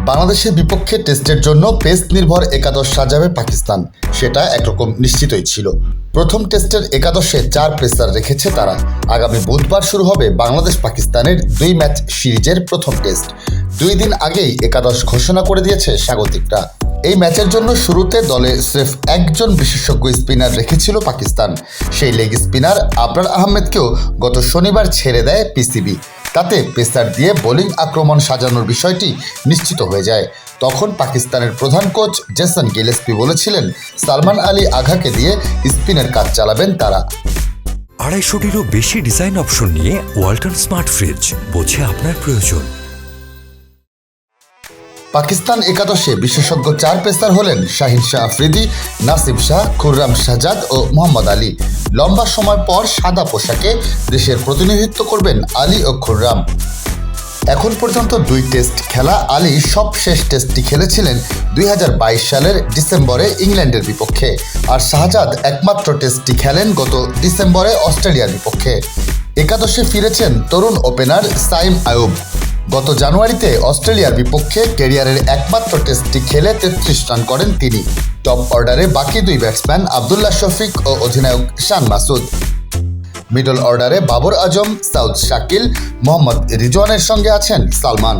বাংলাদেশের বিপক্ষে টেস্টের জন্য পেস নির্ভর একাদশ সাজাবে পাকিস্তান, সেটা একরকম নিশ্চিতই ছিল। প্রথম টেস্টের একাদশে 4 পেসার রেখেছে তারা। আগামী বুধবার শুরু হবে বাংলাদেশ পাকিস্তানের 2 ম্যাচ সিরিজের প্রথম টেস্ট। 2 দিন আগেই একাদশ ঘোষণা করে দিয়েছে স্বাগতিকরা। এই ম্যাচের জন্য শুরুতে দলে স্রেফ একজন বিশেষজ্ঞ স্পিনার রেখেছিল পাকিস্তান। সেই লেগ স্পিনার আবরার আহমেদকেও গত শনিবার ছেড়ে দেয় পিসিবি। তাতে পেসার দিয়ে বোলিং আক্রমণ সাজানোর বিষয়টি নিশ্চিত হয়ে যায়। তখন পাকিস্তানের প্রধান কোচ জেসন গিলেস্পি বলেছিলেন, সালমান আলী আঘাকে দিয়ে স্পিনের কাজ চালাবেন তারা। 250টিরও বেশি ডিজাইন অপশন নিয়ে ওয়ালটন স্মার্ট ফ্রিজ, বোঝে আপনার প্রয়োজন। পাকিস্তান একাদশে বিশেষজ্ঞ 4 পেসার হলেন শাহিন শাহ আফ্রিদি, নাসিব শাহ, খুররাম শাহজাদ ও মোহাম্মদ আলী। লম্বা সময় পর সাদা পোশাকে দেশের প্রতিনিধিত্ব করবেন আলী ও খুররাম। এখন পর্যন্ত 2 টেস্ট খেলা আলী সবশেষ টেস্টটি খেলেছিলেন 2022 সালের ডিসেম্বরে ইংল্যান্ডের বিপক্ষে, আর শাহজাদ একমাত্র টেস্টটি খেলেন গত ডিসেম্বরে অস্ট্রেলিয়ার বিপক্ষে। একাদশে ফিরেছেন তরুণ ওপেনার সাইম আয়ুব। গত জানুয়ারিতে অস্ট্রেলিয়ার বিপক্ষে ক্যারিয়ারের একমাত্র টেস্টটি খেলে 33 রান করেন তিনি। টপ অর্ডারে বাকি 2 ব্যাটসম্যান আবদুল্লাহ শফিক ও অধিনায়ক শান মাসুদ। মিডল অর্ডারে বাবর আজম, সাউদ শাকিল, মোহাম্মদ রিজওয়ানের সঙ্গে আছেন সালমান।